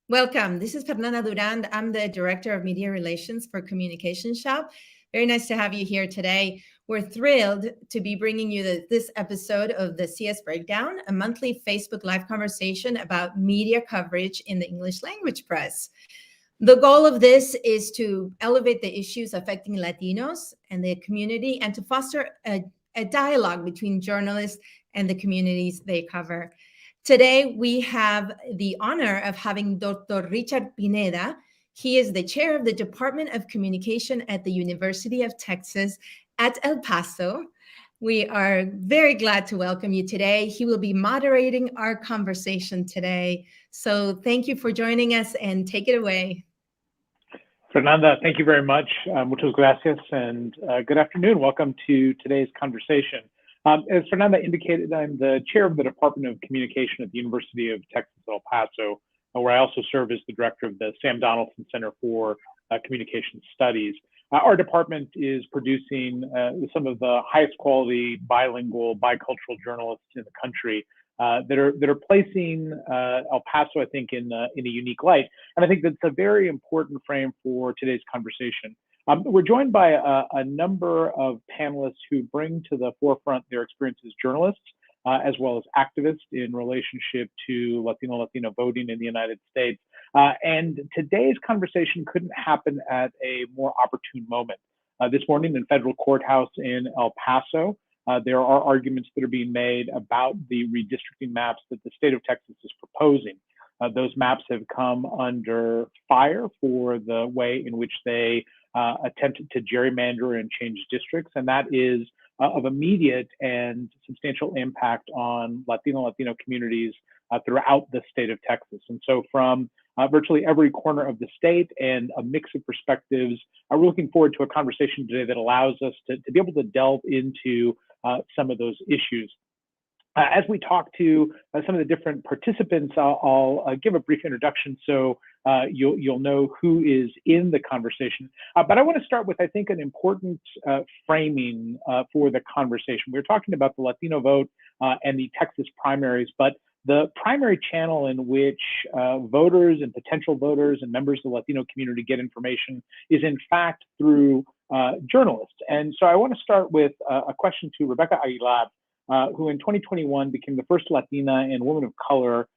Welcome. This is Fernanda Durand. I'm the Director of Media Relations for Communication Shop. Very nice to have you here today. We're thrilled to be bringing you this episode of the CS Breakdown, a monthly Facebook Live conversation about media coverage in the English language press. The goal of this is to elevate the issues affecting Latinos and the community and to foster a dialogue between journalists and the communities they cover. Today, we have the honor of having Dr. Richard Pineda. He is the chair of the Department of Communication at the University of Texas at El Paso. We are very glad to welcome you today. He will be moderating our conversation today. So thank you for joining us and take it away. Fernanda, thank you very much. Muchas gracias and good afternoon. Welcome to today's conversation. As Fernanda indicated, I'm the chair of the Department of Communication at the University of Texas at El Paso, where I also serve as the director of the Sam Donaldson Center for Communication Studies. Our department is producing some of the highest quality bilingual, bicultural journalists in the country that are placing El Paso, I think, in a unique light. And I think that's a very important frame for today's conversation. We're joined by a number of panelists who bring to the forefront their experience as journalists, as well as activists in relationship to Latino voting in the United States. And today's conversation couldn't happen at a more opportune moment. This morning in federal courthouse in El Paso, there are arguments that are being made about the redistricting maps that the state of Texas is proposing. Those maps have come under fire for the way in which they attempted to gerrymander and change districts, and that is of immediate and substantial impact on Latino communities throughout the state of Texas. And so from virtually every corner of the state and a mix of perspectives, we're looking forward to a conversation today that allows us to be able to delve into some of those issues. As we talk to some of the different participants, I'll give a brief introduction so you'll know who is in the conversation. But I want to start with, I think, an important framing for the conversation. We're talking about the Latino vote and the Texas primaries, but the primary channel in which voters and potential voters and members of the Latino community get information is, in fact, through journalists. And so I want to start with a question to Rebecca Aguilar, who in 2021 became the first Latina and woman of color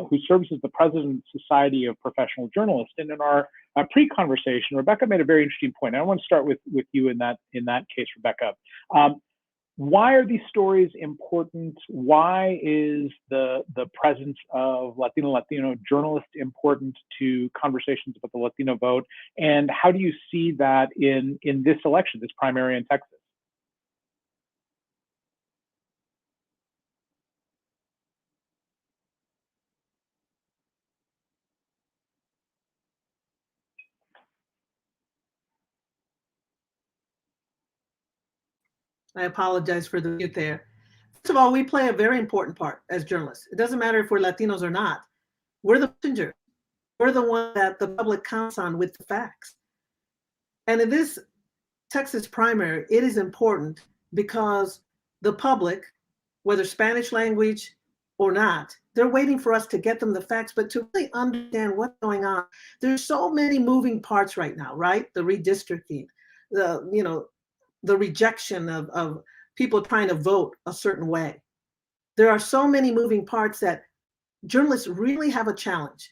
who serves as the president of the Society of Professional Journalists. And in our pre-conversation, Rebecca made a very interesting point. I want to start with you in that case, Rebecca. Why are these stories important? Why is the presence of Latino journalists important to conversations about the Latino vote? And how do you see that in this election, this primary in Texas? I apologize for the mute there. First of all, we play a very important part as journalists. It doesn't matter if we're Latinos or not. We're the messenger. We're the one that the public counts on with the facts. And in this Texas primary, it is important because the public, whether Spanish language or not, they're waiting for us to get them the facts, but to really understand what's going on. There's so many moving parts right now, right? The redistricting, the rejection of people trying to vote a certain way. There are so many moving parts that journalists really have a challenge.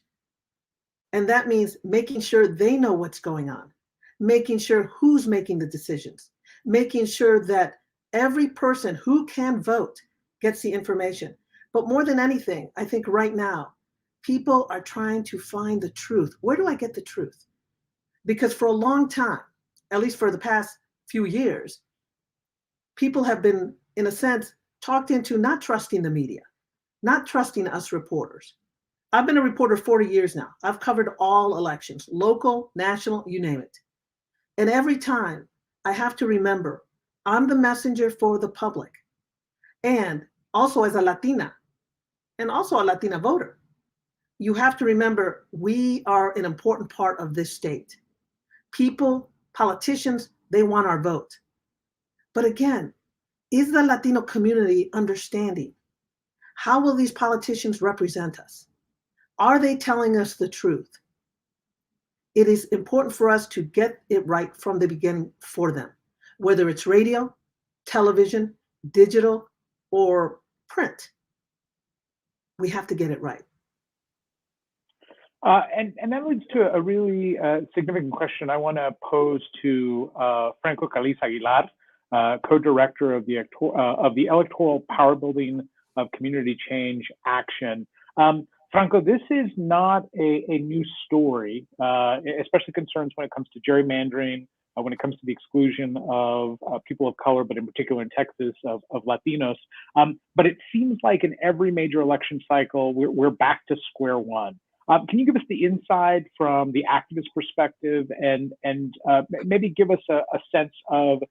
And that means making sure they know what's going on, making sure who's making the decisions, making sure that every person who can vote gets the information. But more than anything, I think right now, people are trying to find the truth. Where do I get the truth? Because for a long time, at least for the past few years, people have been, in a sense, talked into not trusting the media, not trusting us reporters. I've been a reporter 40 years now. I've covered all elections, local, national, you name it. And every time I have to remember, I'm the messenger for the public. And also as a Latina, and also a Latina voter, you have to remember we are an important part of this state. People, politicians, they want our vote. But again, is the Latino community understanding? How will these politicians represent us? Are they telling us the truth? It is important for us to get it right from the beginning for them, whether it's radio, television, digital, or print. We have to get it right. And that leads to a really significant question I want to pose to Franco Caliz-Aguilar, co-director of the Electoral Power Building of Community Change Action. Franco, this is not a new story, especially concerns when it comes to gerrymandering, when it comes to the exclusion of people of color, but in particular in Texas, of Latinos. But it seems like in every major election cycle, we're back to square one. Can you give us the inside from the activist perspective and maybe give us a sense of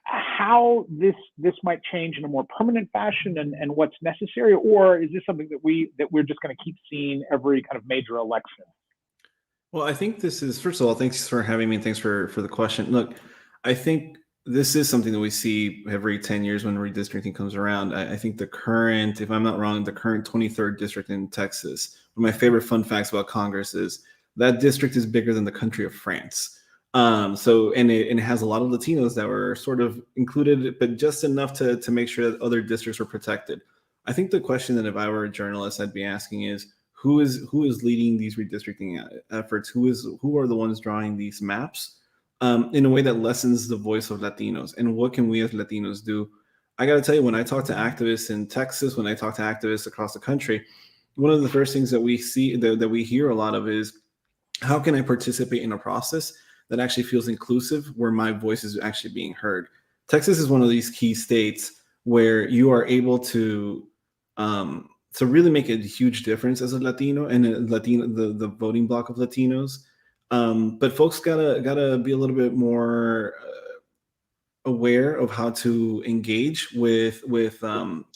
how this might change in a more permanent fashion and what's necessary, or is this something that we're just going to keep seeing every kind of major election? Well, I think this is, first of all, thanks for having me and thanks for the question. Look, I think this is something that we see every 10 years when redistricting comes around. I think the current, if I'm not wrong, the current 23rd district in Texas, one of my favorite fun facts about Congress is that district is bigger than the country of France. And it has a lot of Latinos that were sort of included, but just enough to make sure that other districts were protected. I think the question that if I were a journalist, I'd be asking is, who is leading these redistricting efforts? Who are the ones drawing these maps in a way that lessens the voice of Latinos? And what can we as Latinos do? I got to tell you, when I talk to activists in Texas, when I talk to activists across the country, one of the first things that we see, that we hear a lot of is, how can I participate in a process that actually feels inclusive, where my voice is actually being heard? Texas is one of these key states where you are able to really make a huge difference as a Latino and the voting bloc of Latinos. But folks gotta be a little bit more aware of how to engage with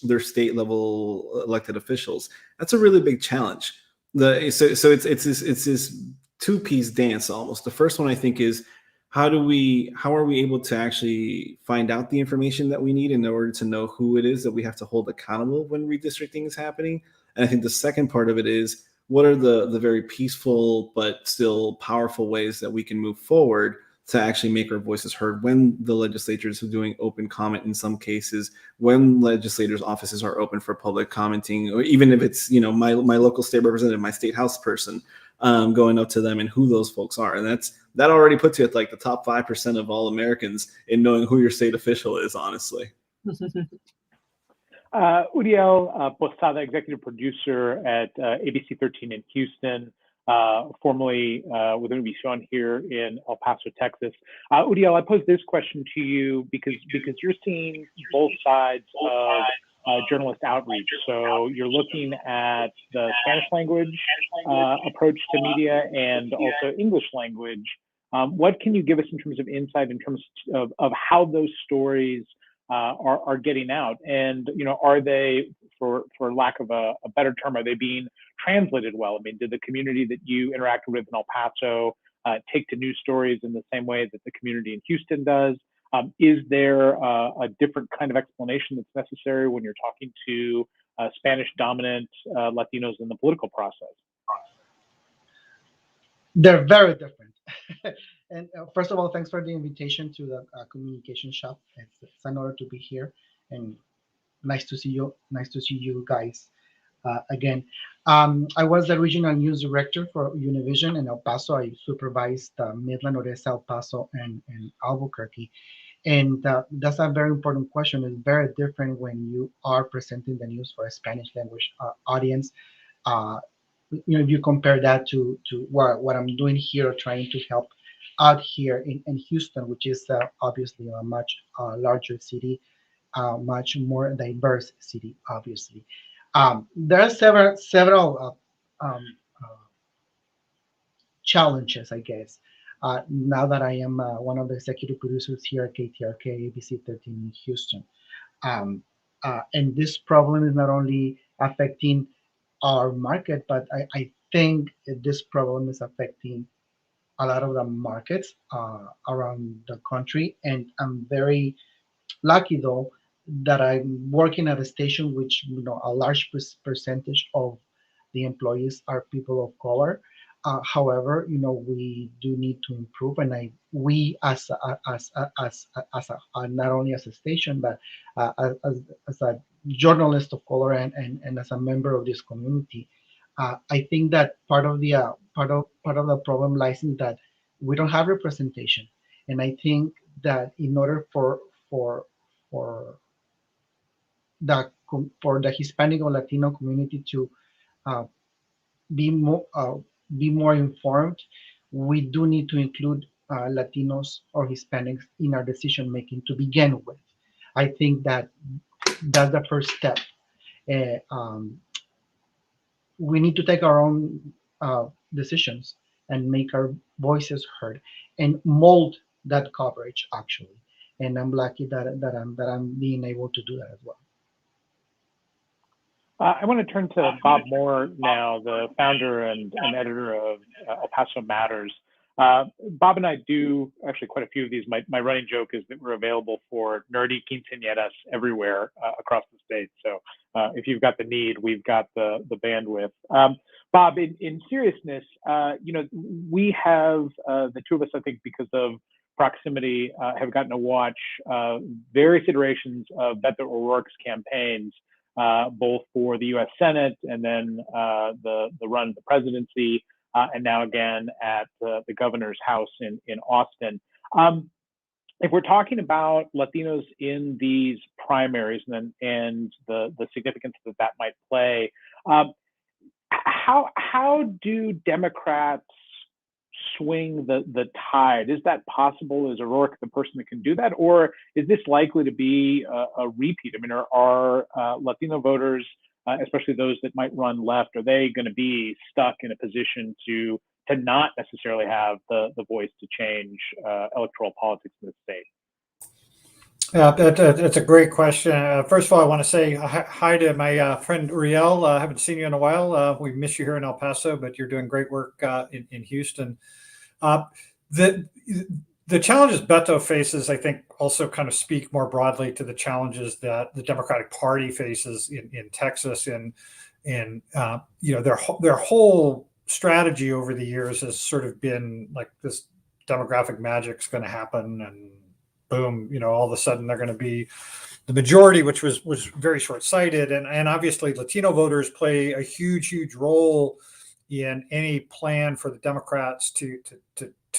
their state level elected officials. That's a really big challenge. So it's this two-piece dance almost. The first one, I think, is how are we able to actually find out the information that we need in order to know who it is that we have to hold accountable when redistricting is happening? And I think the second part of it is, what are the very peaceful but still powerful ways that we can move forward to actually make our voices heard when the legislatures are doing open comment in some cases, when legislators' offices are open for public commenting, or even if it's, my local state representative, my state house person, going up to them and who those folks are. And that already puts you at like the top 5% of all Americans in knowing who your state official is, honestly. Uriel, Posada, executive producer at ABC 13 in Houston, formerly with Univision here in El Paso, Texas. Uriel, I pose this question to you because you're seeing both sides of journalist outreach. So you're looking at the Spanish language approach to media and also English language. What can you give us in terms of insight in terms of how those stories are getting out? And, are they, for lack of a better term, are they being translated well? I mean, did the community that you interacted with in El Paso take to news stories in the same way that the community in Houston does? Is there a different kind of explanation that's necessary when you're talking to Spanish-dominant Latinos in the political process? They're very different. And first of all, thanks for the invitation to the communication shop. It's an honor to be here, and nice to see you. Nice to see you guys again. I was the regional news director for Univision in El Paso. I supervised Midland, Odessa, El Paso, and Albuquerque. And that's a very important question. It's very different when you are presenting the news for a Spanish language audience. If you compare that to what I'm doing here, trying to help out here in Houston, which is obviously a much larger city, much more diverse city, obviously. There are several challenges, I guess. Now that I am one of the executive producers here at KTRK ABC 13 in Houston. And this problem is not only affecting our market, but I think this problem is affecting a lot of the markets around the country. And I'm very lucky, though, that I'm working at a station which, a large percentage of the employees are people of color. However, we do need to improve, and we not only as a station, but as a journalist of color and as a member of this community, I think that part of the problem lies in that we don't have representation, and I think that in order for for the Hispanic or Latino community to uh, be more informed, we do need to include Latinos or Hispanics in our decision making to begin with. I think that that's the first step. We need to take our own decisions and make our voices heard and mold that coverage actually. And I'm lucky that I'm being able to do that as well. I want to turn to Bob Moore now, the founder and editor of El Paso Matters. Bob and I do actually quite a few of these. My running joke is that we're available for nerdy quinceañeras everywhere across the state. So if you've got the need, we've got the bandwidth. Bob, in seriousness, we have the two of us, I think, because of proximity, have gotten to watch various iterations of Beto O'Rourke's campaigns, both for the U.S. Senate and then the run of the presidency, and now again at the governor's house in Austin. If we're talking about Latinos in these primaries and the significance that might play, how do Democrats swing the tide? Is that possible? Is O'Rourke the person that can do that, or is this likely to be a repeat? I mean, are Latino voters, especially those that might run left, are they going to be stuck in a position to not necessarily have the voice to change electoral politics in the state? Yeah, that's a great question. First of all, I want to say hi to my friend Uriel. I haven't seen you in a while. We miss you here in El Paso, but you're doing great work in Houston. The challenges Beto faces, I think, also kind of speak more broadly to the challenges that the Democratic Party faces in Texas. And their whole strategy over the years has sort of been like this demographic magic's going to happen, and boom, all of a sudden they're going to be the majority, which was very short-sighted. And obviously Latino voters play a huge role in any plan for the Democrats to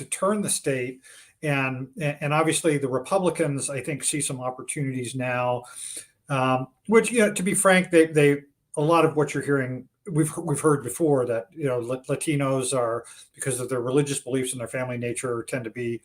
turn the state. And obviously the Republicans, I think, see some opportunities now, which, to be frank, they a lot of what you're hearing, we've heard before, that Latinos are, because of their religious beliefs and their family nature, tend to be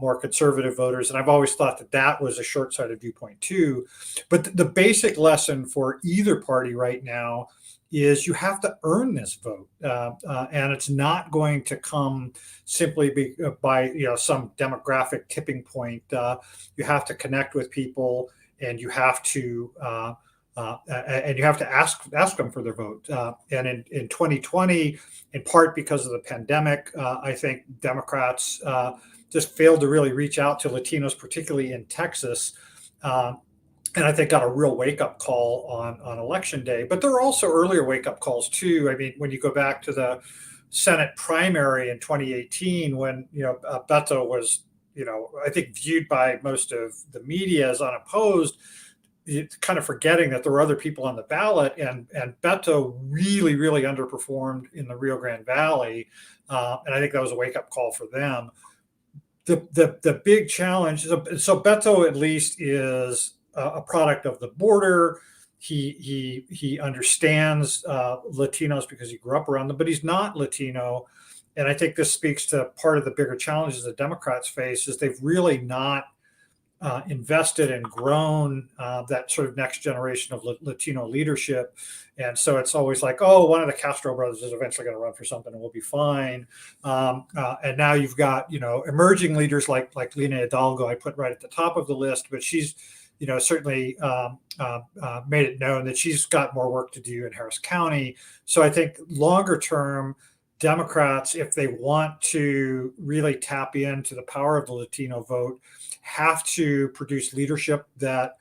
more conservative voters. And I've always thought that was a short-sighted viewpoint too. But the basic lesson for either party right now is you have to earn this vote, and it's not going to come simply by some demographic tipping point. You have to connect with people, and you have to ask them for their vote. And in 2020, in part because of the pandemic, I think Democrats just failed to really reach out to Latinos, particularly in Texas. And I think got a real wake-up call on election day. But there were also earlier wake-up calls too. I mean, when you go back to the Senate primary in 2018, when Beto was, I think, viewed by most of the media as unopposed, kind of forgetting that there were other people on the ballot, and Beto really underperformed in the Rio Grande Valley, and I think that was a wake-up call for them. The big challenge, so Beto at least is a product of the border. He understands Latinos because he grew up around them, but he's not Latino. And I think this speaks to part of the bigger challenges the Democrats face, is they've really not invested and grown that sort of next generation of Latino leadership. And so it's always like, oh, one of the Castro brothers is eventually going to run for something and we'll be fine. And now you've got, emerging leaders like Lina Hidalgo, I put right at the top of the list, but she's, certainly made it known that she's got more work to do in Harris County. So I think longer term, Democrats, if they want to really tap into the power of the Latino vote, have to produce leadership that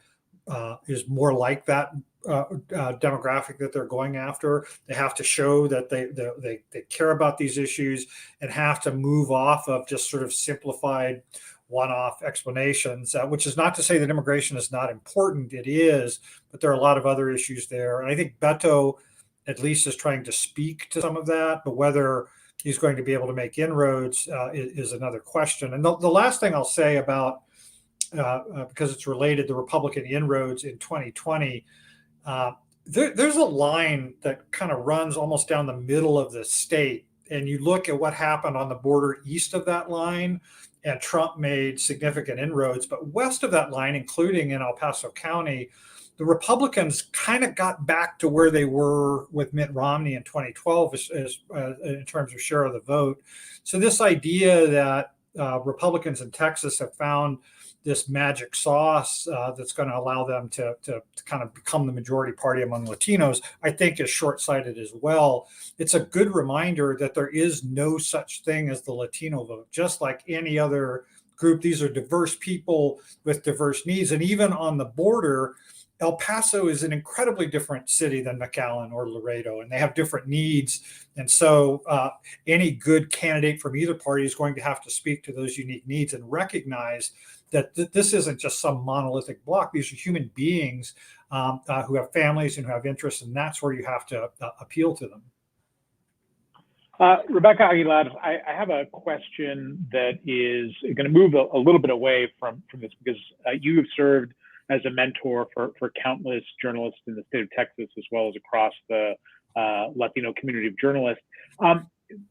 is more like that demographic that they're going after. They have to show that they care about these issues and have to move off of just sort of simplified one-off explanations, which is not to say that immigration is not important. It is, but there are a lot of other issues there. And I think Beto at least is trying to speak to some of that, but whether he's going to be able to make inroads is another question. And the last thing I'll say about, because it's related, the Republican inroads in 2020, there's a line that kind of runs almost down the middle of the state. And you look at what happened on the border east of that line, and Trump made significant inroads. But west of that line, including in El Paso County, the Republicans kind of got back to where they were with Mitt Romney in 2012 in terms of share of the vote. So this idea that Republicans in Texas have found this magic sauce that's going to allow them to kind of become the majority party among Latinos, I think is short-sighted as well. It's a good reminder that there is no such thing as the Latino vote. Just like any other group, these are diverse people with diverse needs. And even on the border, El Paso is an incredibly different city than McAllen or Laredo, and they have different needs. And so any good candidate from either party is going to have to speak to those unique needs and recognize that this isn't just some monolithic block. These are human beings who have families and who have interests, and that's where you have to appeal to them. Rebecca Aguilar, I have a question that is going to move a little bit away from this, because you have served as a mentor for countless journalists in the state of Texas, as well as across the Latino community of journalists.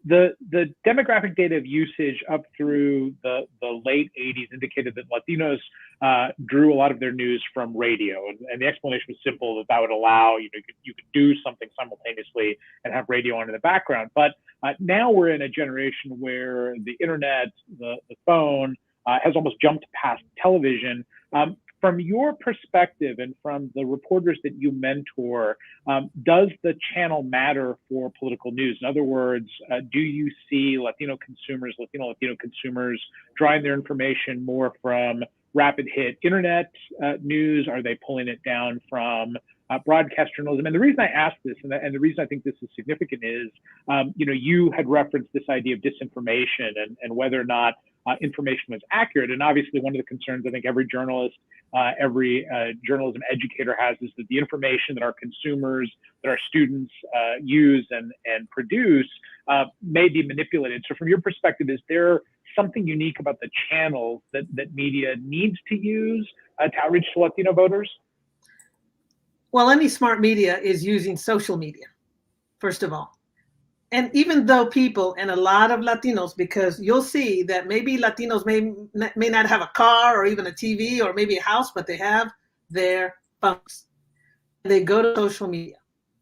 The demographic data of usage up through the late 80s indicated that Latinos drew a lot of their news from radio, and the explanation was simple, that would allow you could do something simultaneously and have radio on in the background. But now we're in a generation where the internet, the phone has almost jumped past television. From your perspective and from the reporters that you mentor, does the channel matter for political news? In other words, do you see Latino consumers drawing their information more from rapid hit internet news? Are they pulling it down from broadcast journalism? And the reason I ask this, and the reason I think this is significant is, you had referenced this idea of disinformation and whether or not information was accurate. And obviously one of the concerns I think every journalist, every journalism educator has is that the information that our consumers, that our students use and produce may be manipulated. So from your perspective, is there something unique about the channels that media needs to use to outreach to Latino voters? Well, any smart media is using social media, first of all. And even though people, and a lot of Latinos, because you'll see that maybe Latinos may not have a car or even a TV or maybe a house, but they have their phones. They go to social media,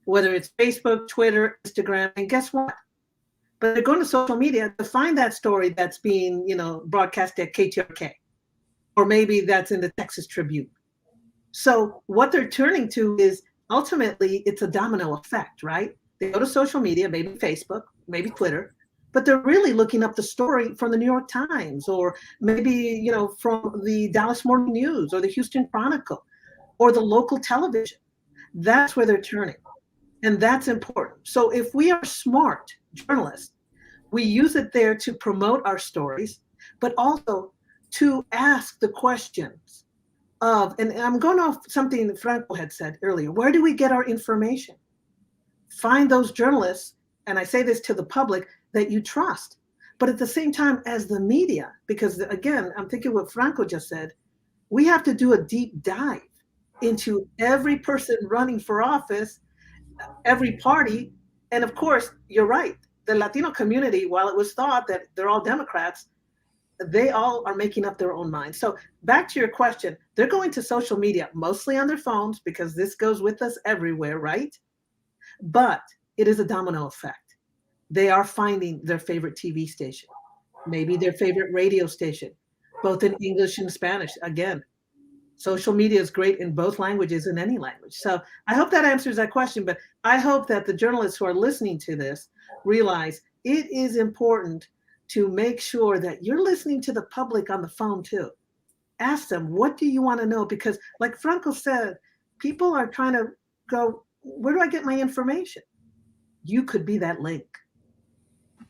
whether it's Facebook, Twitter, Instagram, and guess what? But they're going to social media to find that story that's being, broadcast at KTRK, or maybe that's in the Texas Tribune. So what they're turning to is ultimately it's a domino effect, right? They go to social media, maybe Facebook, maybe Twitter, but they're really looking up the story from the New York Times, or maybe, from the Dallas Morning News or the Houston Chronicle or the local television. That's where they're turning. And that's important. So if we are smart journalists, we use it there to promote our stories, but also to ask the questions of, and I'm going off something that Franco had said earlier, where do we get our information? Find those journalists, and I say this to the public, that you trust. But at the same time as the media, because again, I'm thinking what Franco just said, we have to do a deep dive into every person running for office, every party. And of course, you're right. The Latino community, while it was thought that they're all Democrats, they all are making up their own minds. So back to your question, they're going to social media, mostly on their phones, because this goes with us everywhere, right? But it is a domino effect. They are finding their favorite TV station, maybe their favorite radio station, both in English and Spanish. Again, social media is great in both languages, in any language. So I hope that answers that question, but I hope that the journalists who are listening to this realize it is important to make sure that you're listening to the public on the phone too. Ask them, what do you want to know? Because like Franco said, people are trying to go, where do I get my information? You could be that link.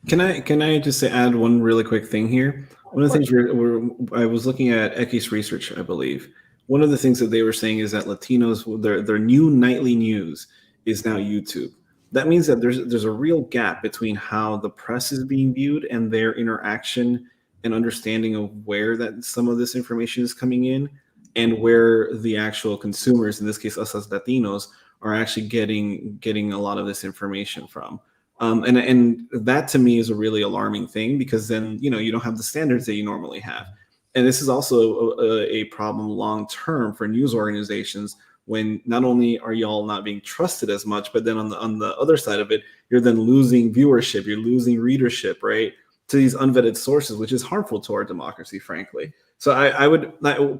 Can I just add one really quick thing here? One of the things I was looking at Eki's research, I believe. One of the things that they were saying is that Latinos, their new nightly news is now YouTube. That means that there's a real gap between how the press is being viewed and their interaction and understanding of where that some of this information is coming in, and where the actual consumers, in this case us as Latinos, are actually getting a lot of this information from. And that to me is a really alarming thing, because then you don't have the standards that you normally have. And this is also a problem long term for news organizations, when not only are y'all not being trusted as much, but then on the other side of it, you're then losing viewership, you're losing readership, right, to these unvetted sources, which is harmful to our democracy, frankly. So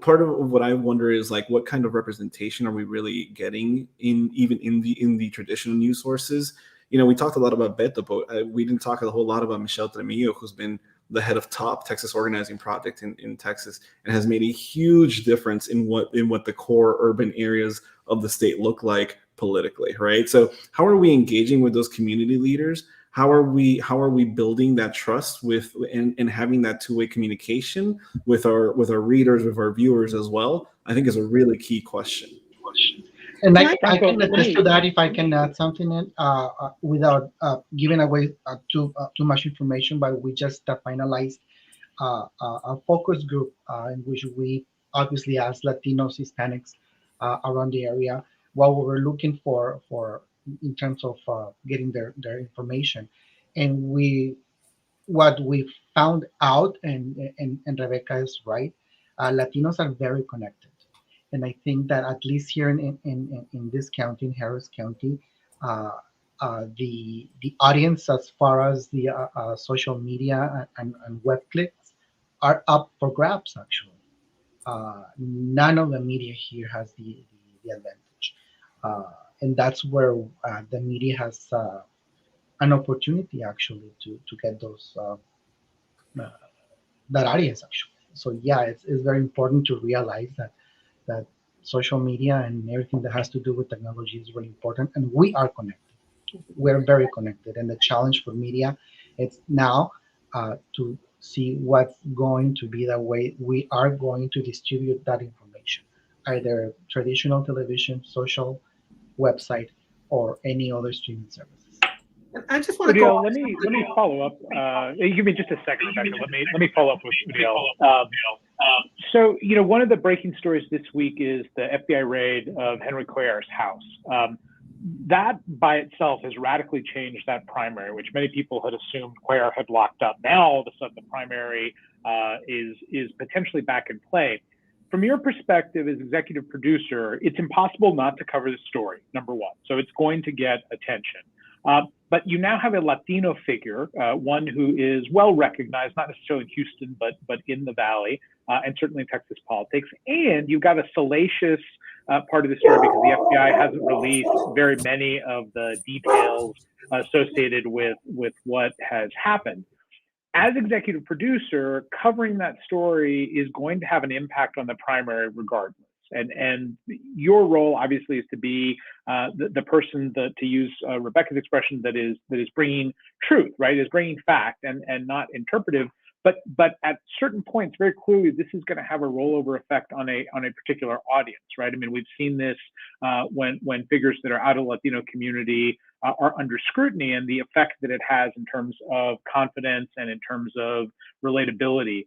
part of what I wonder is, like, what kind of representation are we really getting in the traditional news sources? We talked a lot about Beto, but we didn't talk a whole lot about Michelle Tremillo, who's been the head of TOP, Texas Organizing Project in Texas, and has made a huge difference in what the core urban areas of the state look like politically, right? So how are we engaging with those community leaders? How are we building that trust with and having that two-way communication with our readers, with our viewers as well? I think is a really key question. And I can attest to that if I can add something in, without giving away too much information. But we just finalized a focus group in which we obviously asked Latinos, Hispanics around the area what we were looking for in terms of getting their information. And what we found out, and Rebecca is right, Latinos are very connected. And I think that at least here in this county, in Harris County, the audience, as far as the social media and web clicks, are up for grabs, actually. None of the media here has the advantage. And that's where the media has an opportunity, actually, to get those that audience, actually. So yeah, it's very important to realize that social media and everything that has to do with technology is really important, and we are connected. We're very connected, and the challenge for media is now to see what's going to be the way we are going to distribute that information, either traditional television, social, website, or any other streaming services. I just want to Uriel, let me follow up. Give me just a second, Rebecca. Let me follow up with Uriel. So, one of the breaking stories this week is the FBI raid of Henry Cuellar's house. That by itself has radically changed that primary, which many people had assumed Cuellar had locked up. Now, all of a sudden, the primary is potentially back in play. From your perspective as executive producer, it's impossible not to cover the story, number one. So it's going to get attention. But you now have a Latino figure, one who is well recognized, not necessarily in Houston, but in the Valley, and certainly in Texas politics. And you've got a salacious part of the story, because the FBI hasn't released very many of the details associated with what has happened. As executive producer, covering that story is going to have an impact on the primary regardless. And your role obviously is to be the person to use Rebecca's expression that is bringing truth, right? Is bringing fact and not interpretive. But at certain points, very clearly, this is going to have a rollover effect on a particular audience, right? I mean, we've seen this when figures that are out of the Latino community are under scrutiny, and the effect that it has in terms of confidence and in terms of relatability.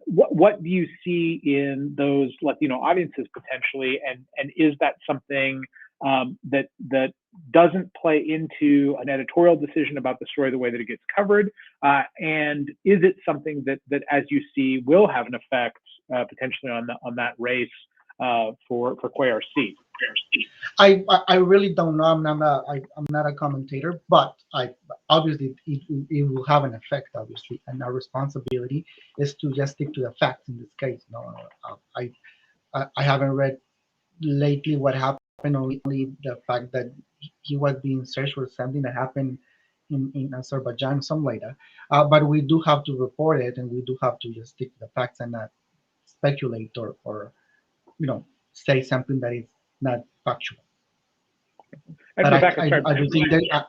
What do you see in those Latino audiences potentially, and is that something that doesn't play into an editorial decision about the story the way that it gets covered? And is it something that as you see, will have an effect potentially on that race for Cuellar's seat? I really don't know. I'm not a commentator, but obviously it will have an effect, obviously, and our responsibility is to just stick to the facts in this case. No, I haven't read lately what happened. Only the fact that he was being searched for something that happened in Azerbaijan, something like that. But we do have to report it, and we do have to just stick to the facts and not speculate or say something that is not factual. And But Rebecca,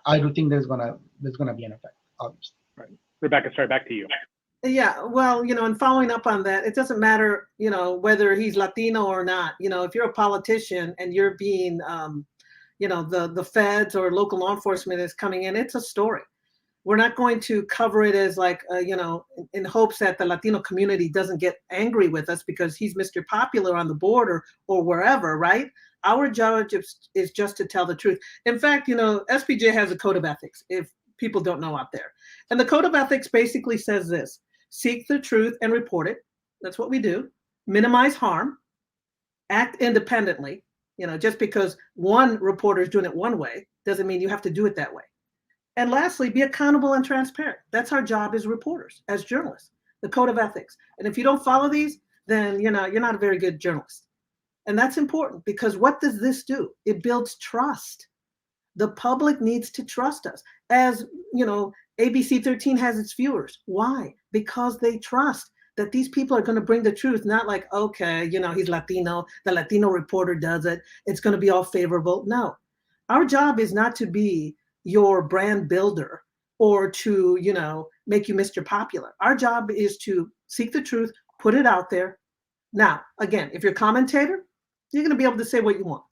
I do think there's gonna be an effect, obviously. right. Rebecca, sorry, back to you. Yeah, well, and following up on that, it doesn't matter, whether he's Latino or not. If you're a politician and you're being, the feds or local law enforcement is coming in, it's a story. We're not going to cover it as like, in hopes that the Latino community doesn't get angry with us because he's Mr. Popular on the board or wherever, right? Our job is just to tell the truth. In fact, SPJ has a code of ethics, if people don't know out there. And the code of ethics basically says this: seek the truth and report it. That's what we do. Minimize harm. Act independently. Just because one reporter is doing it one way doesn't mean you have to do it that way. And lastly, be accountable and transparent. That's our job as reporters, as journalists, the code of ethics. And if you don't follow these, then you're not a very good journalist. And that's important because what does this do? It builds trust. The public needs to trust us. As ABC 13 has its viewers. Why? Because they trust that these people are going to bring the truth, not like, okay, he's Latino, the Latino reporter does it, it's going to be all favorable. No, our job is not to be your brand builder or to, make you Mr. Popular. Our job is to seek the truth, put it out there. Now, again, if you're a commentator, you're going to be able to say what you want.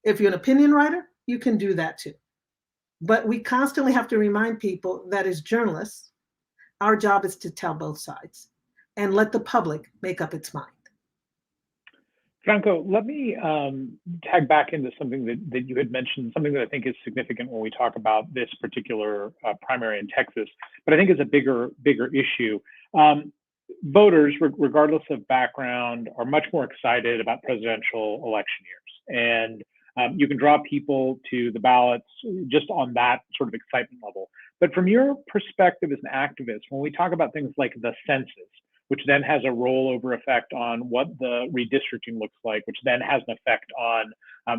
If you're an opinion writer, you can do that too. But we constantly have to remind people that as journalists, our job is to tell both sides and let the public make up its mind. Franco, let me tag back into something that you had mentioned, something that I think is significant when we talk about this particular primary in Texas, but I think is a bigger issue. Voters, regardless of background, are much more excited about presidential election years. And you can draw people to the ballots just on that sort of excitement level. But from your perspective as an activist, when we talk about things like the census, which then has a rollover effect on what the redistricting looks like, which then has an effect on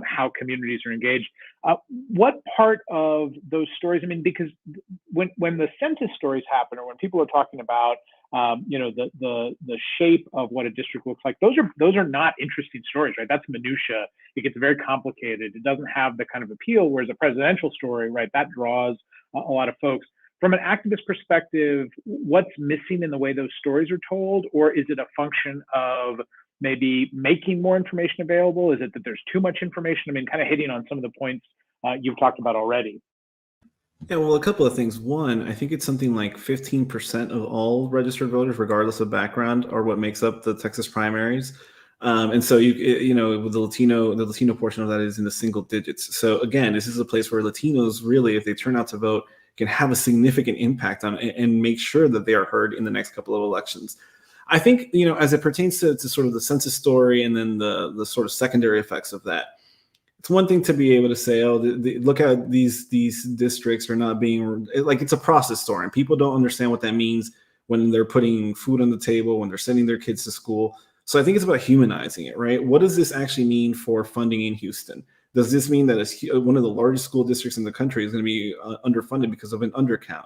how communities are engaged. What part of those stories, because when the census stories happen, or when people are talking about the shape of what a district looks like, those are not interesting stories, right? That's minutia. It gets very complicated. It doesn't have the kind of appeal, whereas a presidential story, right, that draws a lot of folks. From an activist perspective, what's missing in the way those stories are told? Or is it a function of maybe making more information available? Is it that there's too much information? Kind of hitting on some of the points you've talked about already. Yeah, well, a couple of things. One, I think it's something like 15% of all registered voters, regardless of background, are what makes up the Texas primaries. And so with the Latino portion of that is in the single digits. So again, this is a place where Latinos really, if they turn out to vote, can have a significant impact on it and make sure that they are heard in the next couple of elections. I think, as it pertains to sort of the census story and then the sort of secondary effects of that, it's one thing to be able to say, look at these districts are not being, like, it's a process story, and people don't understand what that means when they're putting food on the table, when they're sending their kids to school. So I think it's about humanizing it, right? What does this actually mean for funding in Houston? Does this mean that one of the largest school districts in the country is going to be underfunded because of an undercount?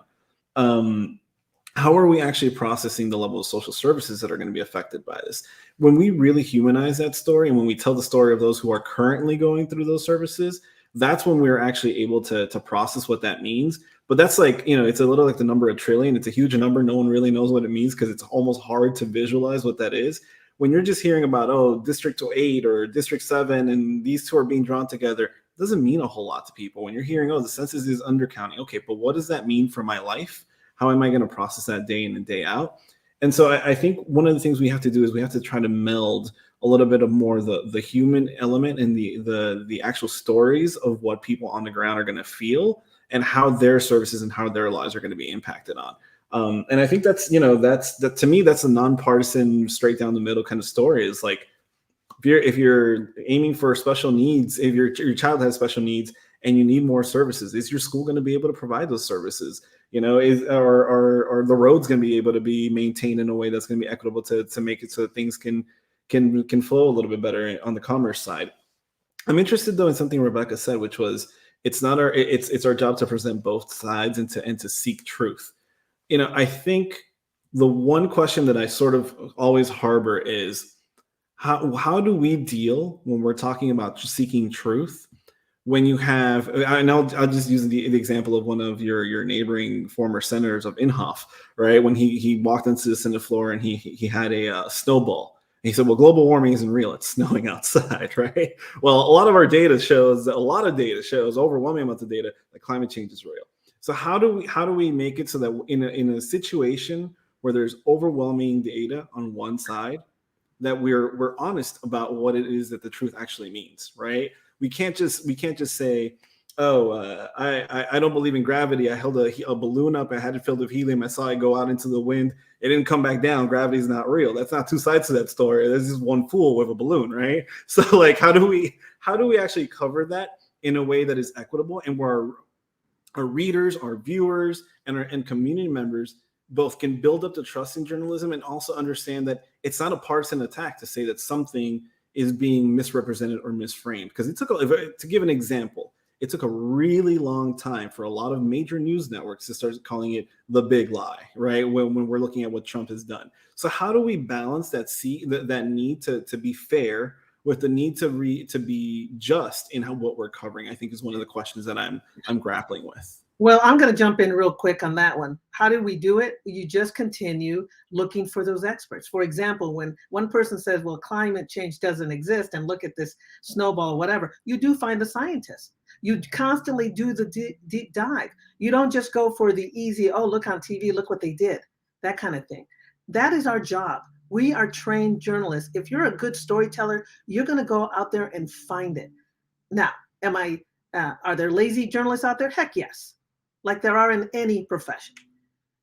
How are we actually processing the level of social services that are going to be affected by this? When we really humanize that story, and when we tell the story of those who are currently going through those services, that's when we're actually able to process what that means. But that's like, it's a little like the number 1 trillion. It's a huge number. No one really knows what it means because it's almost hard to visualize what that is. When you're just hearing about, District 8 or District 7, and these two are being drawn together, it doesn't mean a whole lot to people. When you're hearing, the census is undercounting. Okay, but what does that mean for my life? How am I going to process that day in and day out? And so I think one of the things we have to do is we have to try to meld a little bit of more the human element and the actual stories of what people on the ground are going to feel and how their services and how their lives are going to be impacted on. And I think that's to me, that's a nonpartisan, straight down the middle kind of story. Is like, if you're aiming for special needs, if your child has special needs and you need more services, is your school going to be able to provide those services? Are the roads going to be able to be maintained in a way that's going to be equitable to make it so that things can flow a little bit better on the commerce side? I'm interested though in something Rebecca said, which was it's our job to present both sides and to seek truth. I think the one question that I sort of always harbor is, how do we deal when we're talking about seeking truth? When you have, and I'll just use the example of one of your neighboring former senators of Inhofe, right? When he walked into the Senate floor and he had a snowball. And he said, well, global warming isn't real. It's snowing outside, right? Well, a lot of data shows, overwhelming amounts of data, that climate change is real. So how do we make it so that in a situation where there's overwhelming data on one side, that we're honest about what it is that the truth actually means, right? We can't just say, oh, I don't believe in gravity. I held a balloon up. I had it filled with helium. I saw it go out into the wind. It didn't come back down. Gravity is not real. That's not two sides to that story. There's just one fool with a balloon, right? So like, how do we actually cover that in a way that is equitable, and where our readers, our viewers, and community members both can build up the trust in journalism, and also understand that it's not a partisan attack to say that something is being misrepresented or misframed? Because to give an example, it took a really long time for a lot of major news networks to start calling it the big lie, right? When we're looking at what Trump has done. So how do we balance that need to be fair with the need to be just in what we're covering? I think is one of the questions that I'm grappling with. Well, I'm going to jump in real quick on that one. How do we do it? You just continue looking for those experts. For example, when one person says, well, climate change doesn't exist, and look at this snowball or whatever, you do find the scientists. You constantly do the deep dive. You don't just go for the easy, oh, look on TV, look what they did, that kind of thing. That is our job. We are trained journalists. If you're a good storyteller, you're going to go out there and find it. Now, are there lazy journalists out there? Heck yes. Like there are in any profession.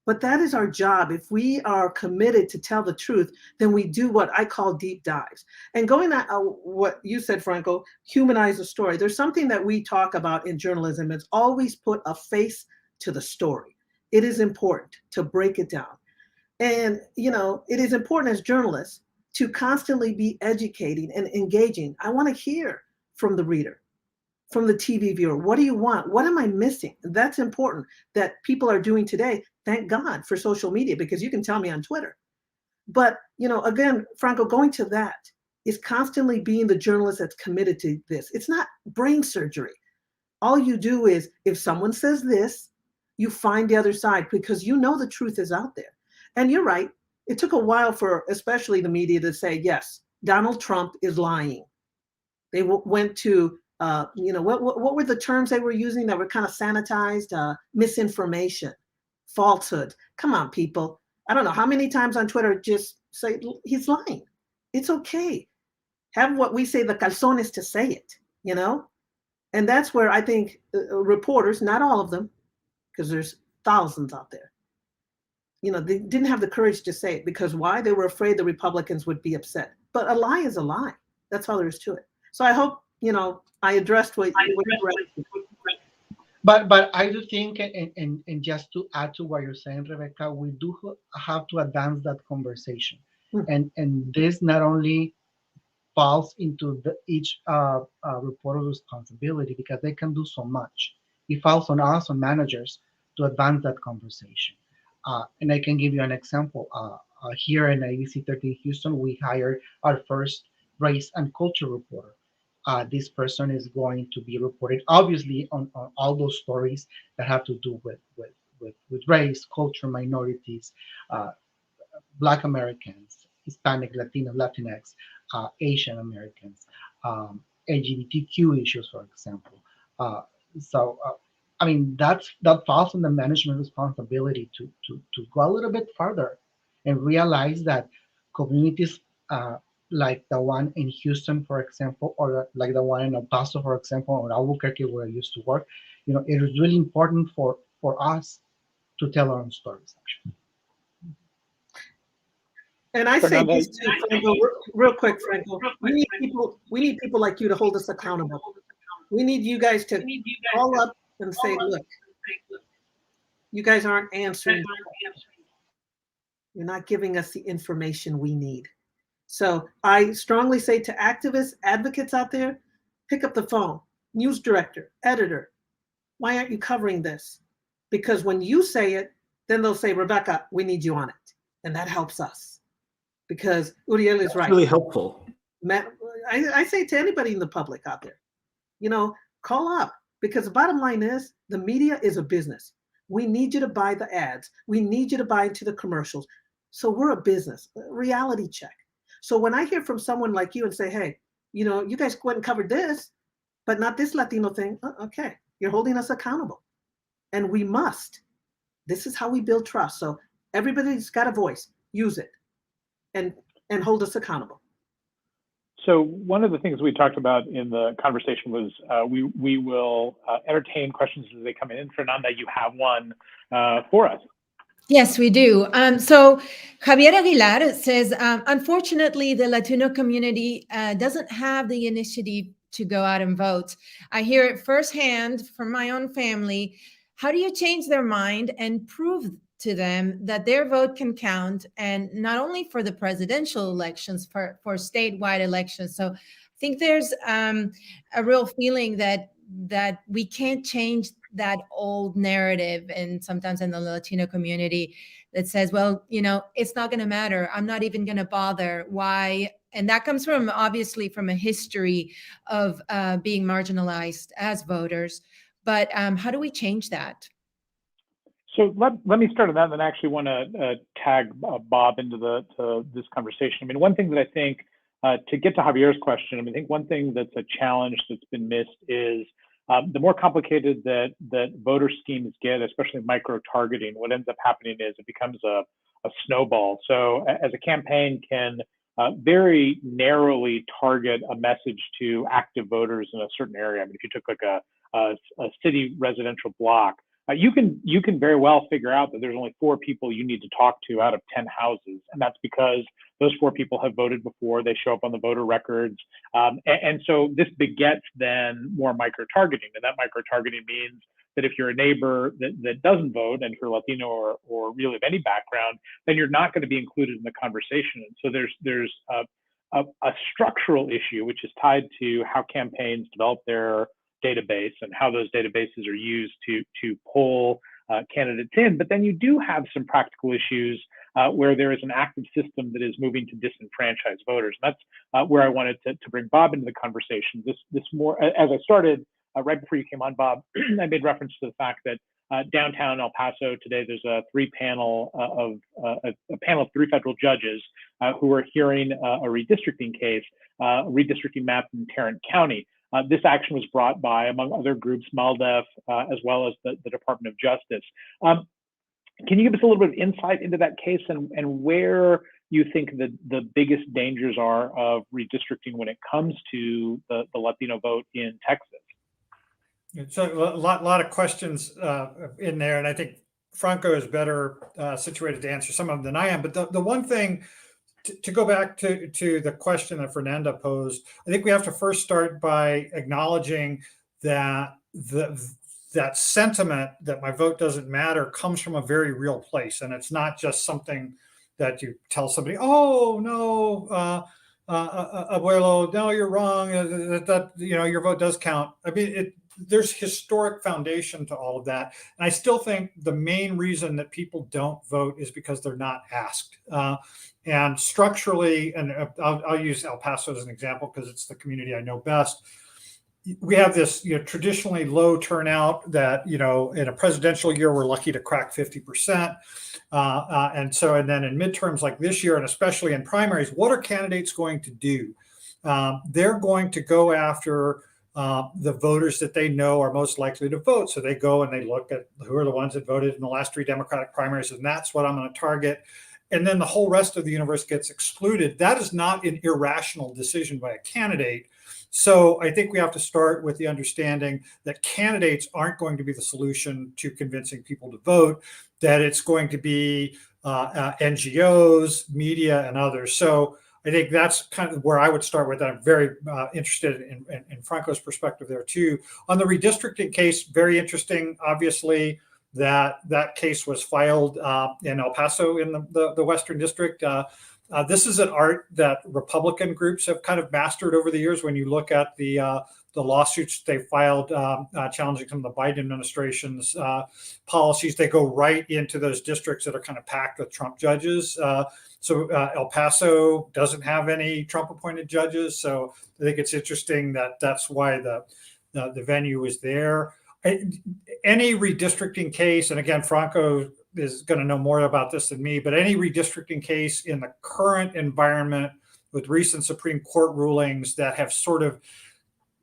But that is our job. If we are committed to tell the truth, then we do what I call deep dives. And going at what you said, Franco, humanize the story. There's something that we talk about in journalism. It's always put a face to the story. It is important to break it down. And, it is important as journalists to constantly be educating and engaging. I want to hear from the reader, from the TV viewer. What do you want? What am I missing? That's important that people are doing today. Thank God for social media, because you can tell me on Twitter. But, again, Franco, going to that is constantly being the journalist that's committed to this. It's not brain surgery. All you do is, if someone says this, you find the other side, because the truth is out there. And you're right. It took a while for especially the media to say, yes, Donald Trump is lying. They went to what were the terms they were using that were kind of sanitized? Misinformation, falsehood. Come on, people. I don't know how many times on Twitter just say he's lying. It's okay. Have what we say, the calzones to say it, And that's where I think reporters, not all of them, because there's thousands out there, they didn't have the courage to say it. Because why? They were afraid the Republicans would be upset. But a lie is a lie. That's all there is to it. So I hope, I addressed what you read. But I do think, and just to add to what you're saying, Rebecca, we do have to advance that conversation. And this not only falls into each reporter's responsibility, because they can do so much. It falls on us, on managers, to advance that conversation. And I can give you an example. Here in ABC 13 Houston, we hired our first race and culture reporter. This person is going to be reported, obviously, on all those stories that have to do with race, culture, minorities, Black Americans, Hispanic, Latino, Latinx, Asian Americans, LGBTQ issues, for example. That falls on the management responsibility to go a little bit further and realize that communities like the one in Houston, for example, or like the one in El Paso, for example, or Albuquerque, where I used to work, it is really important for us to tell our own stories, actually. And I say this too, Franco, real quick, Franco. We need people like you to hold us accountable. We need you guys to call up and say, look, you guys aren't answering. You're not giving us the information we need. So I strongly say to activists, advocates out there, pick up the phone, news director, editor. Why aren't you covering this? Because when you say it, then they'll say, Rebecca, we need you on it. And that helps us. Because Uriel is right. Really helpful. I say to anybody in the public out there, call up, because the bottom line is the media is a business. We need you to buy the ads. We need you to buy into the commercials. So we're a business, reality check. So when I hear from someone like you and say, hey, you guys went and covered this, but not this Latino thing. Okay, you're holding us accountable. And we must. This is how we build trust. So everybody's got a voice, use it, and hold us accountable. So one of the things we talked about in the conversation was we will entertain questions as they come in. Fernanda, you have one for us. Yes, we do. So Javier Aguilar says, unfortunately, the Latino community doesn't have the initiative to go out and vote. I hear it firsthand from my own family. How do you change their mind and prove to them that their vote can count, and not only for the presidential elections, for statewide elections? So I think there's a real feeling that we can't change that old narrative, and sometimes in the Latino community that says, well, it's not going to matter. I'm not even going to bother. Why? And that comes from, obviously, from a history of being marginalized as voters. But how do we change that? So let me start on that, and then I actually want to tag Bob into this conversation. I mean, one thing that I think, to get to Javier's question, I think one thing that's a challenge that's been missed is the more complicated that voter schemes get, especially micro-targeting, what ends up happening is it becomes a snowball. So as a campaign can very narrowly target a message to active voters in a certain area. I mean, if you took like a city residential block, you can very well figure out that there's only 4 people you need to talk to out of 10 houses. And that's because those 4 people have voted before, they show up on the voter records. And so this begets then more micro-targeting. And that micro-targeting means that if you're a neighbor that doesn't vote, and if you're Latino or really of any background, then you're not going to be included in the conversation. And so there's a structural issue, which is tied to how campaigns develop their database and how those databases are used to pull candidates in. But then you do have some practical issues where there is an active system that is moving to disenfranchise voters. And that's where I wanted to bring Bob into the conversation. This more, as I started right before you came on, Bob, I made reference to the fact that downtown El Paso today, there's a panel of 3 federal judges who are hearing a redistricting case, a redistricting map in Tarrant County. This action was brought by, among other groups, MALDEF, as well as the Department of Justice. Can you give us a little bit of insight into that case and where you think the biggest dangers are of redistricting when it comes to the Latino vote in Texas? So a lot of questions in there, and I think Franco is better situated to answer some of them than I am. But the one thing, to go back to the question that Fernanda posed, I think we have to first start by acknowledging that that sentiment that my vote doesn't matter comes from a very real place, and it's not just something that you tell somebody, oh no, abuelo, no, you're wrong, that your vote does count. I mean, there's historic foundation to all of that. And I still think the main reason that people don't vote is because they're not asked. And structurally, and I'll use El Paso as an example because it's the community I know best. We have this traditionally low turnout that, in a presidential year, we're lucky to crack 50%. And then in midterms like this year, and especially in primaries, what are candidates going to do? They're going to go after the voters that they know are most likely to vote. So they go and they look at who are the ones that voted in the last 3 Democratic primaries, and that's what I'm going to target. And then the whole rest of the universe gets excluded. That is not an irrational decision by a candidate. So I think we have to start with the understanding that candidates aren't going to be the solution to convincing people to vote, that it's going to be NGOs, media, and others. So I think that's kind of where I would start with. I'm very interested in Franco's perspective there too. On the redistricting case, very interesting. Obviously, that case was filed in El Paso in the Western District. This is an art that Republican groups have kind of mastered over the years. When you look at the the lawsuits they filed challenging some of the Biden administration's policies. They go right into those districts that are kind of packed with Trump judges. So El Paso doesn't have any Trump-appointed judges. So I think it's interesting that that's why the venue is there. Any redistricting case, and again, Franco is going to know more about this than me, but any redistricting case in the current environment with recent Supreme Court rulings that have sort of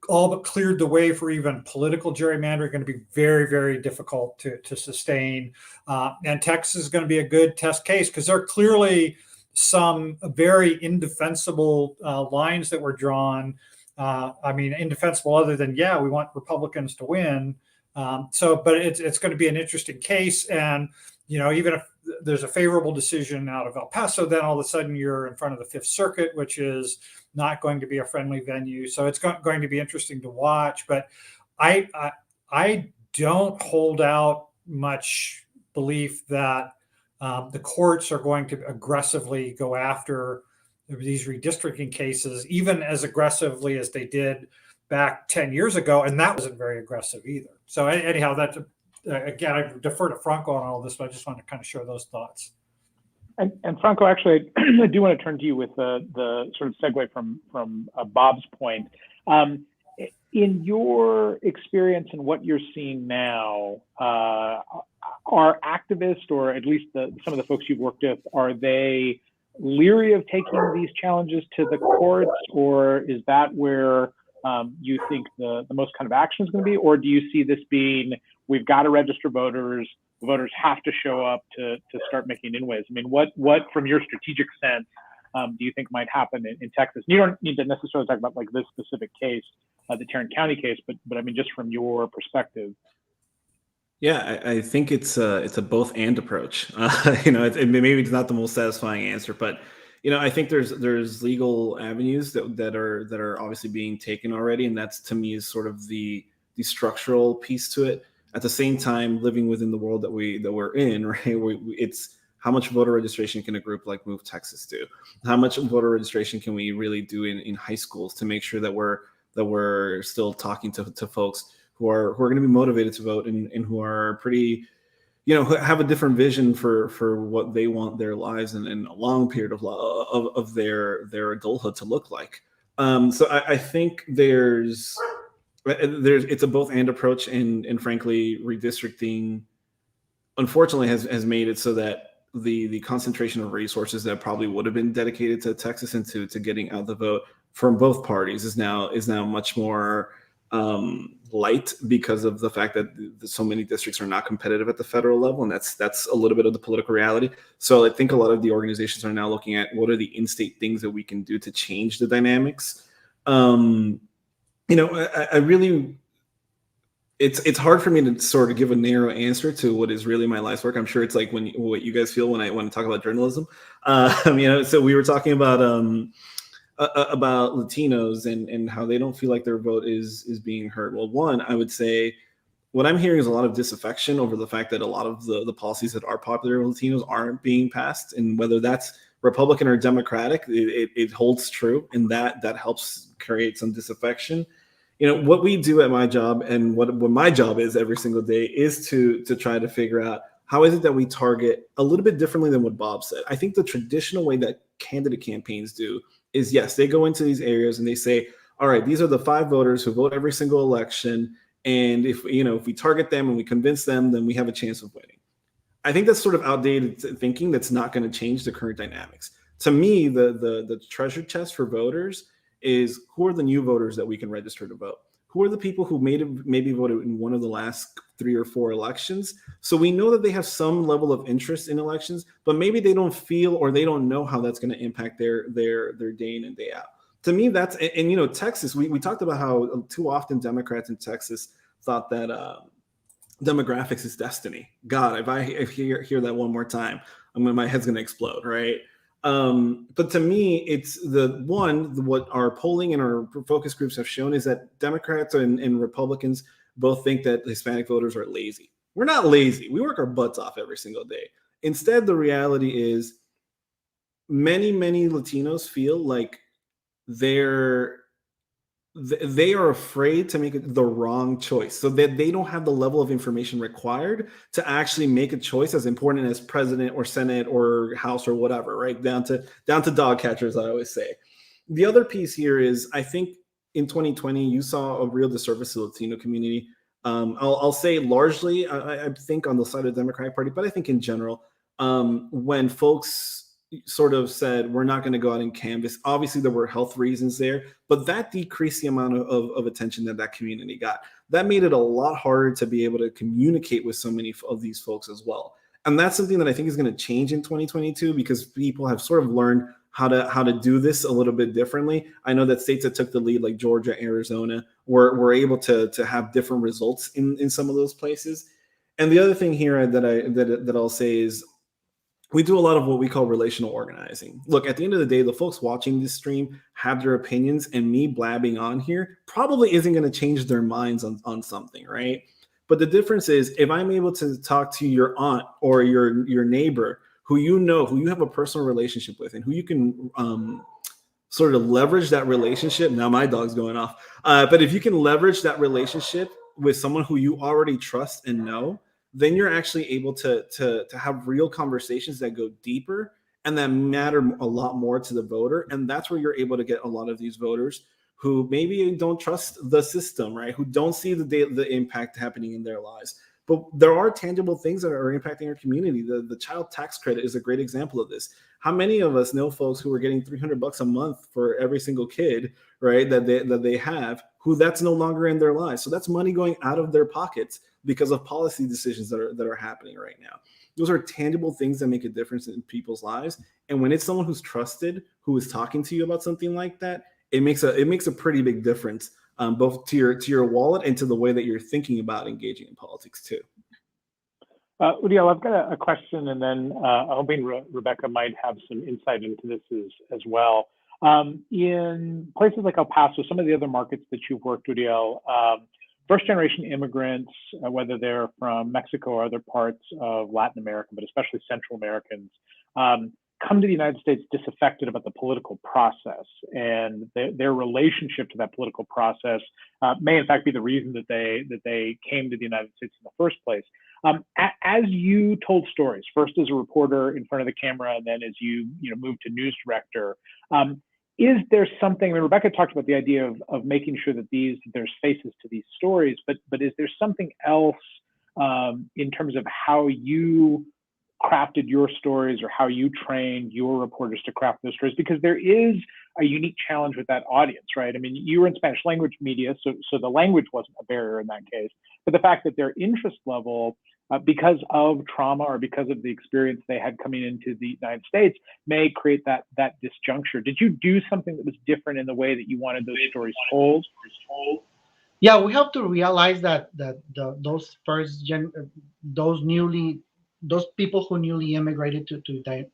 all but cleared the way for even political gerrymandering going to be very, very difficult to sustain. And Texas is going to be a good test case because there are clearly some very indefensible lines that were drawn. I mean, indefensible other than, yeah, we want Republicans to win. But it's going to be an interesting case. And, you know, even if there's a favorable decision out of El Paso, then all of a sudden you're in front of the Fifth Circuit, which is not going to be a friendly venue. So it's going to be interesting to watch. But I don't hold out much belief that the courts are going to aggressively go after these redistricting cases, even as aggressively as they did back 10 years ago. And that wasn't very aggressive either. So anyhow, that's again, I defer to Franco on all this, but I just want to kind of share those thoughts. And Franco, actually, I do want to turn to you with the sort of segue from Bob's point. In your experience and what you're seeing now, are activists, or at least some of the folks you've worked with, are they leery of taking these challenges to the courts, or is that where you think the most kind of action is going to be? Or do you see this being, we've got to register voters, the voters have to show up to start making inways? I mean, what from your strategic sense do you think might happen in Texas? You don't need to necessarily talk about like this specific case, the Tarrant County case, but I mean, just from your perspective. Yeah, I think it's a both and approach. You know, maybe it's not the most satisfying answer, but you know, I think there's legal avenues that are obviously being taken already, and that's, to me, is sort of the structural piece to it. At the same time, living within the world that we're in, right? It's how much voter registration can a group like Move Texas do? How much voter registration can we really do in high schools to make sure that we're still talking to folks who are going to be motivated to vote and who are pretty, you know, have a different vision for what they want their lives and a long period of their adulthood to look like. So I think it's a both and approach, and frankly, redistricting unfortunately has made it so that the concentration of resources that probably would have been dedicated to Texas and to getting out the vote from both parties is now much more light because of the fact that so many districts are not competitive at the federal level, and that's a little bit of the political reality. So I think a lot of the organizations are now looking at what are the in-state things that we can do to change the dynamics. You know, I really, it's hard for me to sort of give a narrow answer to what is really my life's work. I'm sure it's like what you guys feel when I talk about journalism. You know, so we were talking about Latinos and how they don't feel like their vote is being heard. Well, one, I would say what I'm hearing is a lot of disaffection over the fact that a lot of the policies that are popular with Latinos aren't being passed, and whether that's Republican or Democratic, it holds true, and that helps create some disaffection. You know, what we do at my job, and what my job is every single day, is to try to figure out how is it that we target a little bit differently than what Bob said. I think the traditional way that candidate campaigns do is, yes, they go into these areas and they say, all right, these are the 5 voters who vote every single election, and if we target them and we convince them, then we have a chance of winning. I think that's sort of outdated thinking that's not going to change the current dynamics. To me, the treasure chest for voters is, who are the new voters that we can register to vote? Who are the people who maybe voted in one of the last 3 or 4 elections? So we know that they have some level of interest in elections, but maybe they don't feel or they don't know how that's going to impact their day in and day out. To me, that's, and you know, Texas, we talked about how too often Democrats in Texas thought that demographics is destiny. God, if I hear that one more time, my head's going to explode, right? But to me, it's what our polling and our focus groups have shown is that Democrats and Republicans both think that Hispanic voters are lazy. We're not lazy. We work our butts off every single day. Instead, the reality is many Latinos feel like their they are afraid to make the wrong choice, so that they don't have the level of information required to actually make a choice as important as president or Senate or House or whatever, right? Down to dog catchers, I always say. The other piece here is, I think in 2020, you saw a real disservice to the Latino community. I'll say largely, I think on the side of the Democratic Party, but I think in general, when folks sort of said, we're not going to go out and canvass. Obviously, there were health reasons there, but that decreased the amount of attention that community got. That made it a lot harder to be able to communicate with so many of these folks as well. And that's something that I think is going to change in 2022, because people have sort of learned how to do this a little bit differently. I know that states that took the lead, like Georgia, Arizona, were able to have different results in some of those places. And the other thing here that I'll say is, we do a lot of what we call relational organizing. Look, at the end of the day, the folks watching this stream have their opinions, and me blabbing on here probably isn't going to change their minds on something, right? But the difference is, if I'm able to talk to your aunt or your neighbor who who you have a personal relationship with, and who you can sort of leverage that relationship. Now my dog's going off. But if you can leverage that relationship with someone who you already trust and know, then you're actually able to have real conversations that go deeper and that matter a lot more to the voter. And that's where you're able to get a lot of these voters who maybe don't trust the system, right? Who don't see the impact happening in their lives. But there are tangible things that are impacting our community. The child tax credit is a great example of this. How many of us know folks who are getting $300 a month for every single kid, right, that they have, who that's no longer in their lives? So that's money going out of their pockets because of policy decisions that are happening right now. Those are tangible things that make a difference in people's lives. And when it's someone who's trusted, who is talking to you about something like that, it makes a pretty big difference, both to your wallet and to the way that you're thinking about engaging in politics too. Uriel, I've got a question, and then I'm hoping Rebecca might have some insight into this as well. In places like El Paso, some of the other markets that you've worked, Uriel, first-generation immigrants, whether they're from Mexico or other parts of Latin America, but especially Central Americans, come to the United States disaffected about the political process, and their relationship to that political process may in fact be the reason that they came to the United States in the first place. As you told stories, first as a reporter in front of the camera, and then as you moved to news director, is there something? I mean, Rebecca talked about the idea of making sure that there's faces to these stories, but is there something else in terms of how you crafted your stories, or how you trained your reporters to craft those stories? Because there is a unique challenge with that audience, right? I mean, you were in Spanish language media, so the language wasn't a barrier in that case, but the fact that their interest level, because of trauma or because of the experience they had coming into the United States, may create that disjuncture. Did you do something that was different in the way that you wanted those stories told? Yeah, we have to realize that those people who newly immigrated to the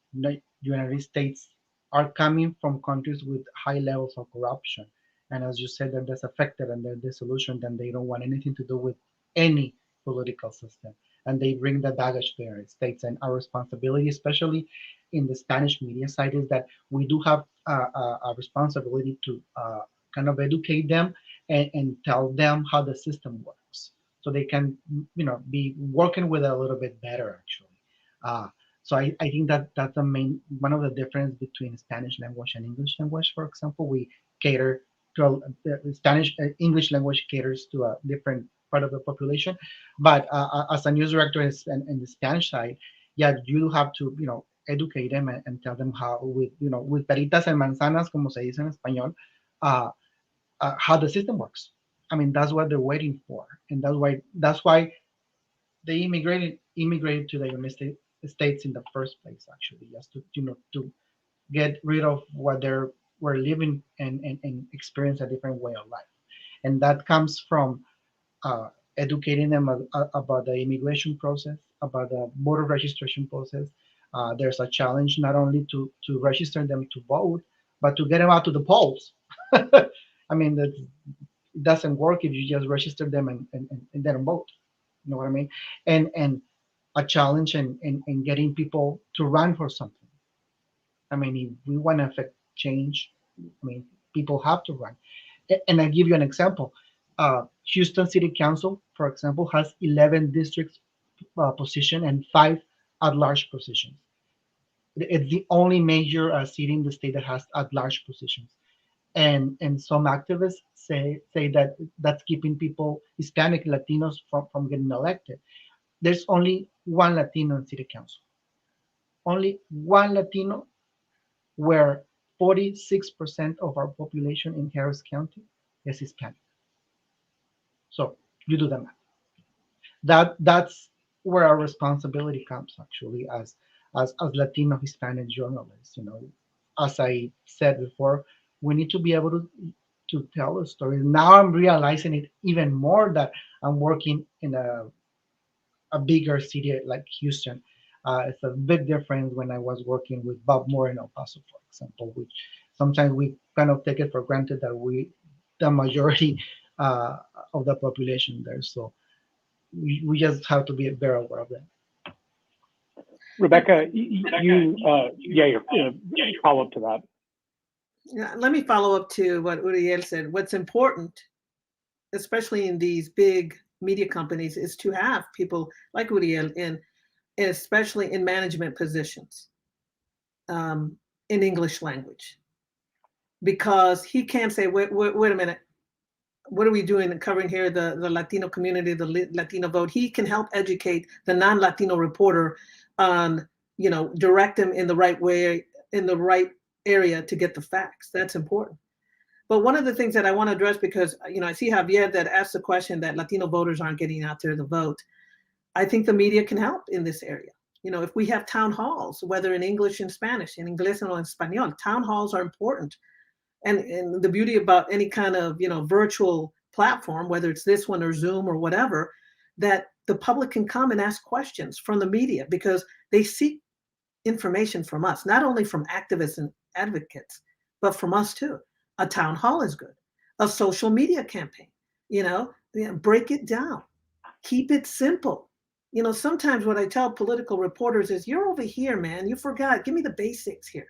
United States are coming from countries with high levels of corruption. And as you said, they're disaffected and they're disillusioned, and they don't want anything to do with any political system. And they bring the baggage to the United States. And our responsibility, especially in the Spanish media side, is that we do have a responsibility to kind of educate them and tell them how the system works, so they can, be working with it a little bit better, actually. So I think that's one of the difference between Spanish language and English language. For example, we cater to English language caters to a different part of the population, but as a news director in the Spanish side, yeah, you have to, educate them and tell them how, with peritas and manzanas, como se dice en español, how the system works. I mean, that's what they're waiting for, and that's why they immigrated to the United States in the first place. Actually, just to get rid of what they were living and experience a different way of life, and that comes from educating them about the immigration process, about the voter registration process. There's a challenge not only to register them to vote, but to get them out to the polls. I mean, that doesn't work if you just register them and they don't vote. You know what I mean? And a challenge in getting people to run for something. I mean, if we want to affect change, I mean, people have to run. And I give you an example. Houston City Council, for example, has 11 districts position and 5 at-large positions. It's the only major city in the state that has at-large positions. And some activists say that that's keeping people, Hispanic Latinos, from getting elected. There's only one Latino in city council. Only one Latino, where 46% of our population in Harris County is Hispanic. So you do the math. That's where our responsibility comes, actually, as Latino Hispanic journalists. As I said before, we need to be able to tell a story. Now I'm realizing it even more that I'm working in a bigger city like Houston. It's a big difference when I was working with Bob Moore in El Paso, for example, which sometimes we kind of take it for granted that the majority of the population there. So we just have to be very aware of that. Rebecca, your follow up to that. Yeah, let me follow up to what Uriel said. What's important, especially in these big media companies, is to have people like Uriel especially in management positions in English language, because he can say, wait a minute, what are we doing covering here the Latino community, the Latino vote? He can help educate the non-Latino reporter on, direct them in the right way, in the right area to get the facts. That's important. But one of the things that I want to address, because I see Javier that asked the question that Latino voters aren't getting out there to vote. I think the media can help in this area. If we have town halls, whether in English and Spanish, in Inglés o en Español, town halls are important. And the beauty about any kind of virtual platform, whether it's this one or Zoom or whatever, that the public can come and ask questions from the media, because they seek information from us, not only from activists and advocates, but from us too. A town hall is good. A social media campaign, break it down, keep it simple. Sometimes what I tell political reporters is, you're over here, man, you forgot, give me the basics here.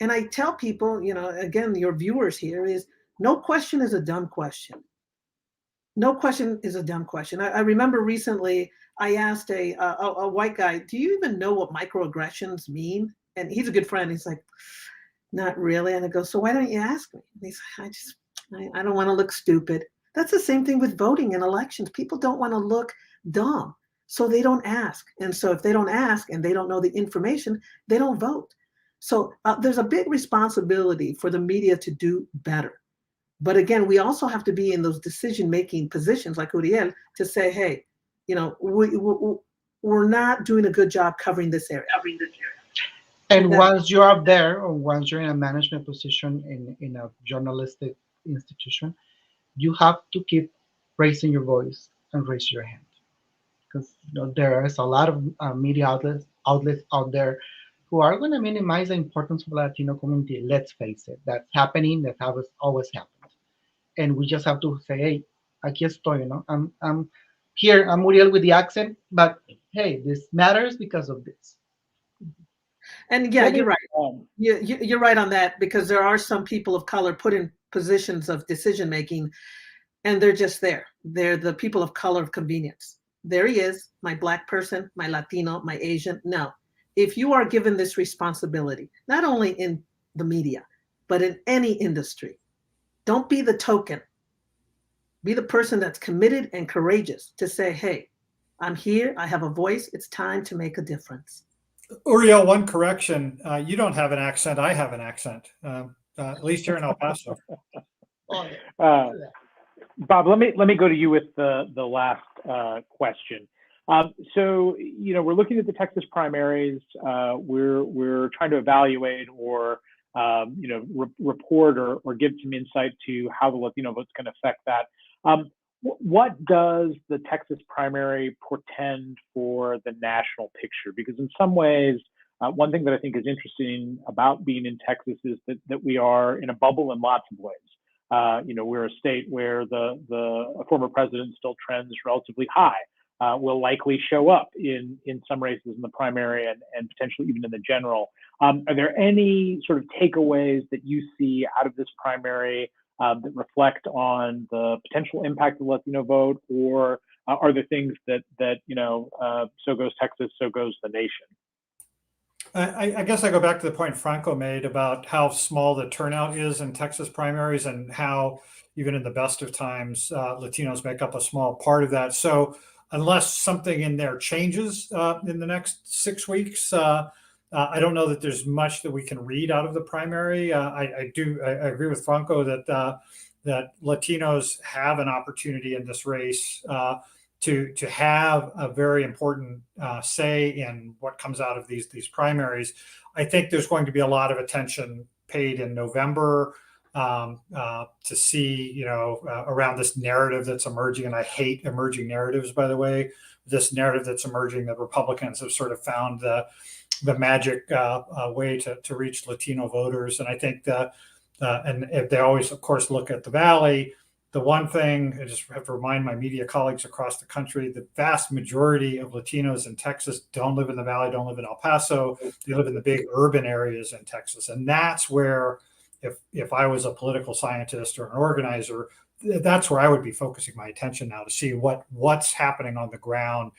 And I tell people, again, your viewers here, is no question is a dumb question. No question is a dumb question. I remember recently I asked a white guy, do you even know what microaggressions mean? And he's a good friend. He's like, not really. And I go, so why don't you ask me? And he's like, I don't want to look stupid. That's the same thing with voting and elections. People don't want to look dumb, so they don't ask. And so if they don't ask and they don't know the information, they don't vote. So there's a big responsibility for the media to do better. But again, we also have to be in those decision-making positions like Uriel to say, hey, we're not doing a good job covering this area. And once you're up there, or once you're in a management position in a journalistic institution, you have to keep raising your voice and raise your hand. Because there is a lot of media outlets out there who are going to minimize the importance of the Latino community. Let's face it, that's happening. That has always happened. And we just have to say, hey, aquí estoy, I'm here, I'm Uriel with the accent, but hey, this matters because of this. And yeah, you're right. You're right on that, because there are some people of color put in positions of decision making, and they're just there. They're the people of color of convenience. There he is, my Black person, my Latino, my Asian. No, if you are given this responsibility, not only in the media, but in any industry, don't be the token. Be the person that's committed and courageous to say, hey, I'm here, I have a voice, it's time to make a difference. Uriel, one correction. You don't have an accent, I have an accent, at least here in El Paso. Bob, let me go to you with the last question. So, we're looking at the Texas primaries. We're trying to evaluate or report or give some insight to how the Latino vote's going to affect that. What does the Texas primary portend for the national picture? Because in some ways, one thing that I think is interesting about being in Texas is that we are in a bubble in lots of ways. We're a state where the former president still trends relatively high, will likely show up in some races in the primary and potentially even in the general. Are there any sort of takeaways that you see out of this primary that reflect on the potential impact of the Latino vote, or are there things that so goes Texas, so goes the nation? I guess I go back to the point Franco made about how small the turnout is in Texas primaries, and how even in the best of times, Latinos make up a small part of that. So unless something in there changes in the next 6 weeks, I don't know that there's much that we can read out of the primary. I agree with Franco that Latinos have an opportunity in this race to have a very important say in what comes out of these primaries. I think there's going to be a lot of attention paid in November to see, around this narrative that's emerging. And I hate emerging narratives, by the way. This narrative that's emerging, that Republicans have sort of found the magic way to reach Latino voters. And I think and if they always, of course, look at the Valley. The one thing I just have to remind my media colleagues across the country, the vast majority of Latinos in Texas don't live in the Valley, don't live in El Paso. They live in the big urban areas in Texas. And that's where, if I was a political scientist or an organizer, that's where I would be focusing my attention now, to see what's happening on the ground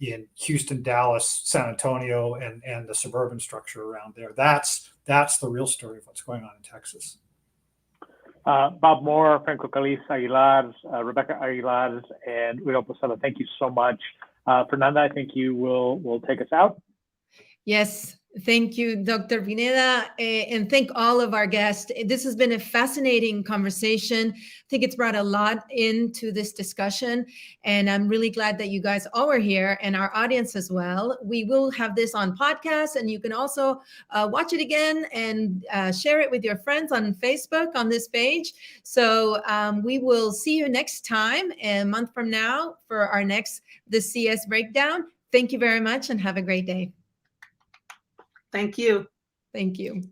in Houston, Dallas, San Antonio, and the suburban structure around there. That's the real story of what's going on in Texas. Bob Moore, Franco Caliz-Aguilar, Rebecca Aguilar, and Uriel Posada, thank you so much. Fernanda, I think you will take us out. Yes. Thank you, Dr. Pineda, and thank all of our guests. This has been a fascinating conversation. I think it's brought a lot into this discussion, and I'm really glad that you guys all are here, and our audience as well. We will have this on podcast, and you can also watch it again and share it with your friends on Facebook on this page. So we will see you next time, a month from now, for our the CS Breakdown. Thank you very much, and have a great day. Thank you. Thank you.